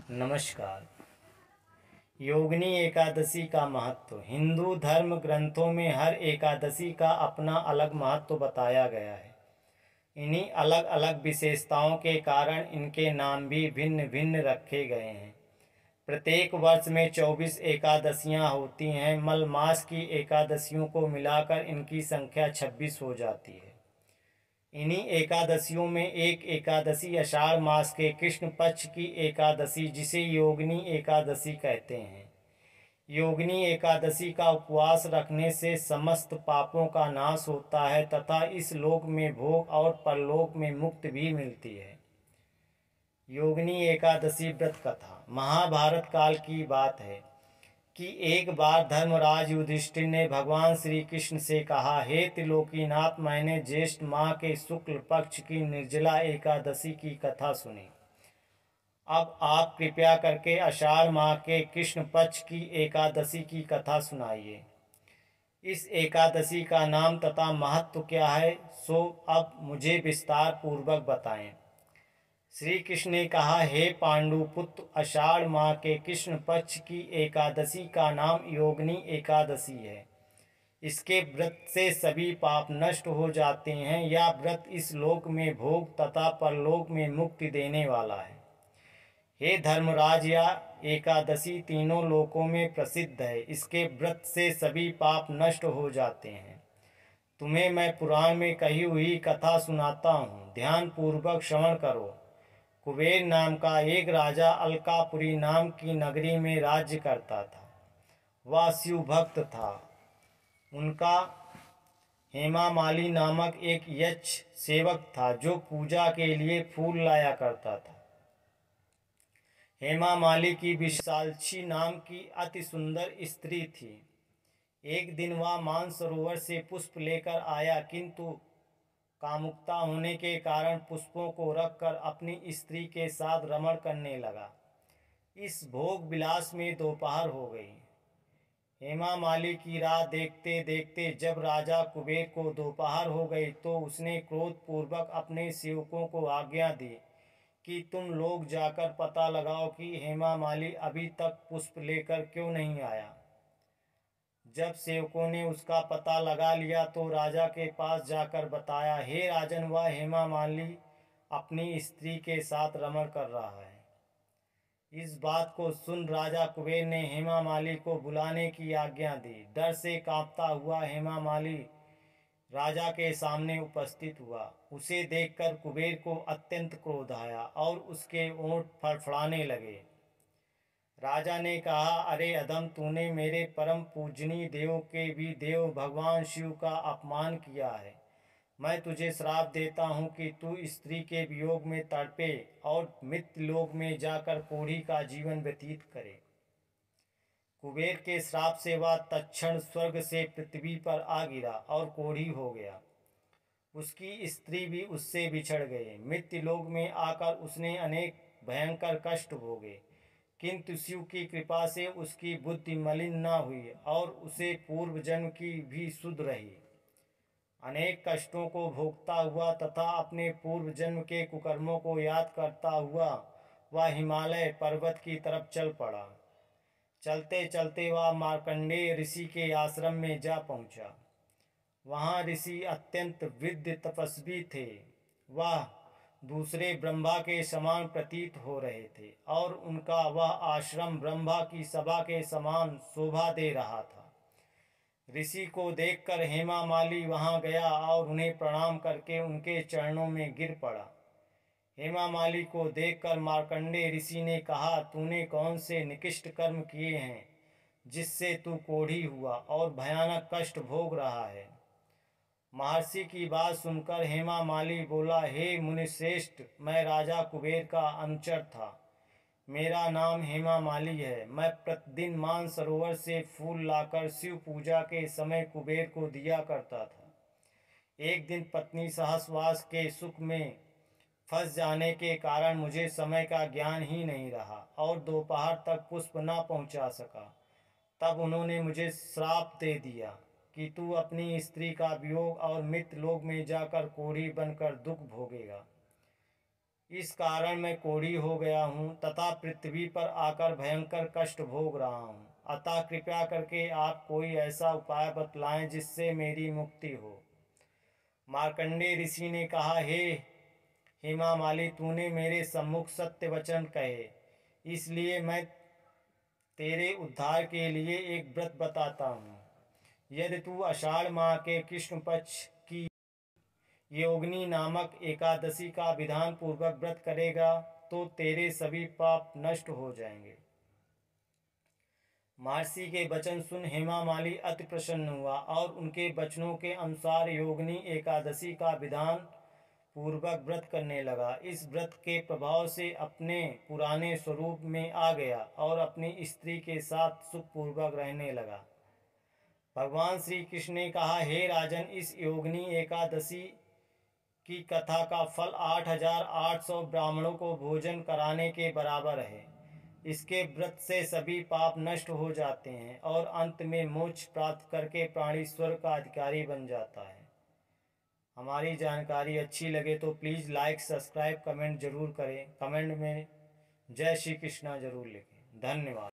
नमस्कार। योगिनी एकादशी का महत्व। हिंदू धर्म ग्रंथों में हर एकादशी का अपना अलग महत्व बताया गया है। इन्हीं अलग अलग विशेषताओं के कारण इनके नाम भी भिन्न भिन्न रखे गए हैं। प्रत्येक वर्ष में 24 एकादशियां होती हैं। मल मास की एकादशियों को मिलाकर इनकी संख्या 26 हो जाती है। इन्हीं एकादशियों में एक एकादशी आषाढ़ मास के कृष्ण पक्ष की एकादशी, जिसे योगिनी एकादशी कहते हैं। योगिनी एकादशी का उपवास रखने से समस्त पापों का नाश होता है तथा इस लोक में भोग और परलोक में मुक्ति भी मिलती है। योगिनी एकादशी व्रत कथा। महाभारत काल की बात है कि एक बार धर्मराज युधिष्ठिर ने भगवान श्री कृष्ण से कहा, हे त्रिलोकीनाथ, मैंने ज्येष्ठ माह के शुक्ल पक्ष की निर्जला एकादशी की कथा सुनी। अब आप कृपया करके आषाढ़ माह के कृष्ण पक्ष की एकादशी की कथा सुनाइए। इस एकादशी का नाम तथा महत्व क्या है, सो अब मुझे विस्तार पूर्वक बताएं। श्री कृष्ण ने कहा, हे पांडुपुत्र, आषाढ़ माह के कृष्ण पक्ष की एकादशी का नाम योगिनी एकादशी है। इसके व्रत से सभी पाप नष्ट हो जाते हैं। यह व्रत इस लोक में भोग तथा परलोक में मुक्ति देने वाला है। हे धर्मराज, यह एकादशी तीनों लोकों में प्रसिद्ध है। इसके व्रत से सभी पाप नष्ट हो जाते हैं। तुम्हें मैं पुराण में कही हुई कथा सुनाता हूँ, ध्यान पूर्वक श्रवण करो। कुबेर नाम का एक राजा अलकापुरी नाम की नगरी में राज्य करता था। वह शिव भक्त था। उनका हेमामाली नामक एक यक्ष सेवक था जो पूजा के लिए फूल लाया करता था। हेमामाली की विशालक्षी नाम की अति सुंदर स्त्री थी। एक दिन वह मानसरोवर से पुष्प लेकर आया, किंतु कामुकता होने के कारण पुष्पों को रखकर अपनी स्त्री के साथ रमण करने लगा। इस भोग विलास में दोपहर हो गई। हेमामाली की राह देखते देखते जब राजा कुबेर को दोपहर हो गई तो उसने क्रोधपूर्वक अपने सेवकों को आज्ञा दी कि तुम लोग जाकर पता लगाओ कि हेमामाली अभी तक पुष्प लेकर क्यों नहीं आया। जब सेवकों ने उसका पता लगा लिया तो राजा के पास जाकर बताया, हे राजन, वह हेमामाली अपनी स्त्री के साथ रमण कर रहा है। इस बात को सुन राजा कुबेर ने हेमामाली को बुलाने की आज्ञा दी। डर से कांपता हुआ हेमामाली राजा के सामने उपस्थित हुआ। उसे देखकर कुबेर को अत्यंत क्रोध आया और उसके ओंठ फड़फड़ाने लगे। राजा ने कहा, अरे अधम, तूने मेरे परम पूजनीय देव के भी देव भगवान शिव का अपमान किया है। मैं तुझे श्राप देता हूँ कि तू स्त्री के वियोग में तड़पे और मृत्यु लोक में जाकर कोढ़ी का जीवन व्यतीत करे। कुबेर के श्राप से वह तत्क्षण स्वर्ग से पृथ्वी पर आ गिरा और कोढ़ी हो गया। उसकी स्त्री भी उससे बिछड़ गई। मृत्यु लोक में आकर उसने अनेक भयंकर कष्ट भोगे, किंतु शिव की कृपा से उसकी बुद्धि मलिन न हुई और उसे पूर्व जन्म की भी सुध रही। अनेक कष्टों को भोगता हुआ तथा अपने पूर्व जन्म के कुकर्मों को याद करता हुआ वह हिमालय पर्वत की तरफ चल पड़ा। चलते चलते वह मार्कंडेय ऋषि के आश्रम में जा पहुंचा। वहाँ ऋषि अत्यंत वृद्ध तपस्वी थे। वह दूसरे ब्रह्मा के समान प्रतीत हो रहे थे और उनका वह आश्रम ब्रह्मा की सभा के समान शोभा दे रहा था। ऋषि को देखकर हेमामाली वहां गया और उन्हें प्रणाम करके उनके चरणों में गिर पड़ा। हेमामाली को देखकर मार्कंडेय ऋषि ने कहा, तूने कौन से निकृष्ट कर्म किए हैं जिससे तू कोढ़ी हुआ और भयानक कष्ट भोग रहा है। महर्षि की बात सुनकर हेमामाली बोला, हे मुनिश्रेष्ठ, मैं राजा कुबेर का अनुचर था। मेरा नाम हेमामाली है। मैं प्रतिदिन मानसरोवर से फूल लाकर शिव पूजा के समय कुबेर को दिया करता था। एक दिन पत्नी सहवास के सुख में फंस जाने के कारण मुझे समय का ज्ञान ही नहीं रहा और दोपहर तक पुष्प न पहुंचा सका। तब उन्होंने मुझे श्राप दे दिया कि तू अपनी स्त्री का वियोग और मृत्यु लोक में जाकर कोढ़ी बनकर दुख भोगेगा। इस कारण मैं कोढ़ी हो गया हूँ तथा पृथ्वी पर आकर भयंकर कष्ट भोग रहा हूँ। अतः कृपया करके आप कोई ऐसा उपाय बतलाएं जिससे मेरी मुक्ति हो। मार्कंडेय ऋषि ने कहा, हे हेमामाली, तूने मेरे सम्मुख सत्य वचन कहे, इसलिए मैं तेरे उद्धार के लिए एक व्रत बताता हूँ। यदि तू आषाढ़ माह के कृष्ण पक्ष की योगिनी नामक एकादशी का विधान पूर्वक व्रत करेगा तो तेरे सभी पाप नष्ट हो जाएंगे। महर्षि के वचन सुन हेमामाली अति प्रसन्न हुआ और उनके वचनों के अनुसार योगिनी एकादशी का विधान पूर्वक व्रत करने लगा। इस व्रत के प्रभाव से अपने पुराने स्वरूप में आ गया और अपनी स्त्री के साथ सुखपूर्वक रहने लगा। भगवान श्री कृष्ण ने कहा, हे राजन, इस योगिनी एकादशी की कथा का फल 8,800 ब्राह्मणों को भोजन कराने के बराबर है। इसके व्रत से सभी पाप नष्ट हो जाते हैं और अंत में मोक्ष प्राप्त करके प्राणी स्वर्ग का अधिकारी बन जाता है। हमारी जानकारी अच्छी लगे तो प्लीज़ लाइक, सब्सक्राइब, कमेंट जरूर करें। कमेंट में जय श्री कृष्णा जरूर लिखें। धन्यवाद।